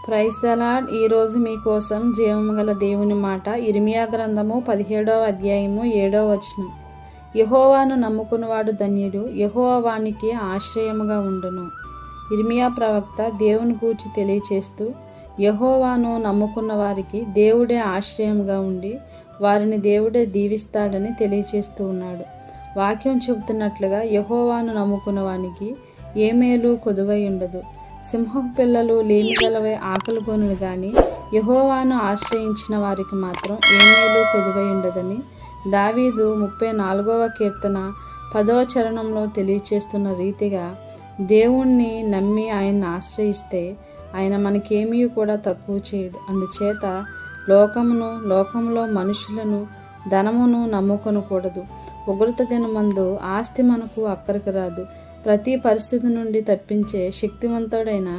Praise the lord. ఈరోజు మీకోసం జీవము గల దేవుని మాట. ఇర్మియా గ్రంథము 17వ అధ్యాయము 7వ వచనం. యెహోవాను నమ్ముకున్నవాడు ధన్యుడు, యెహోవా వానికి ఆశ్రయముగా ఉండును. ఇర్మియా ప్రవక్త దేవుని గూర్చి తెలియచేస్తూ, యెహోవాను నమ్ముకున్న వారికి దేవుడే ఆశ్రయంగా ఉండి వారిని దేవుడే దీవిస్తాడని తెలియచేస్తూ ఉన్నాడు. వాక్యం చెబుతున్నట్లుగా యెహోవాను నమ్ముకున్న వానికి ఏ మేలు కొదువై ఉండదు. సింహపు పిల్లలు లేమిగలవై ఆకలిగొనులు గాని యెహోవాను ఆశ్రయించిన వారికి మాత్రం ఏ మేలు కొదువై ఉండదని దావీదు 34వ కీర్తన 10వ చరణంలో తెలియచేస్తున్న రీతిగా దేవుణ్ణి నమ్మి ఆయన్ని ఆశ్రయిస్తే ఆయన మనకేమీ కూడా తక్కువ చేయడు. అందుచేత లోకంలో మనుషులను ధనమును నమ్ముకొనకూడదు. ఉగ్రత దినమందు ఆస్తి మనకు అక్కరకు రాదు. ప్రతి పరిస్థితి నుండి తప్పించే శక్తివంతుడైన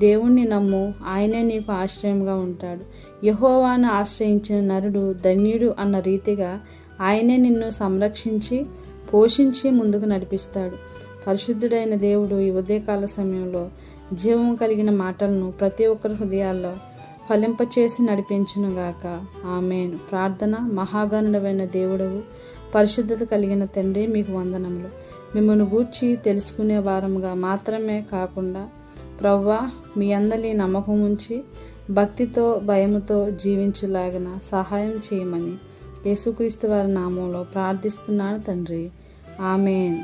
దేవుణ్ణి నమ్ము, ఆయనే నీకు ఆశ్రయంగా ఉంటాడు. యెహోవాను ఆశ్రయించిన నరుడు ధన్యుడు అన్న రీతిగా ఆయనే నిన్ను సంరక్షించి పోషించి ముందుకు నడిపిస్తాడు. పరిశుద్ధుడైన దేవుడు ఈ ఉదయకాల సమయంలో జీవం కలిగిన మాటలను ప్రతి ఒక్కరి హృదయాల్లో ఫలింపచేసి నడిపించునుగాక. ఆమేన్. ప్రార్థన. మహాగణుడైన దేవుడవు, పరిశుద్ధత కలిగిన తండ్రి, మీకు వందనములు. మిమ్మల్ని గూర్చి తెలుసుకునే వారముగా మాత్రమే కాకుండా ప్రవ్వా, మీ అందరి నమ్మకం ఉంచి భక్తితో భయముతో జీవించులాగిన సహాయం చేయమని యేసుక్రీస్తు వారి నామంలో ప్రార్థిస్తున్నాను తండ్రి. ఆమేన్.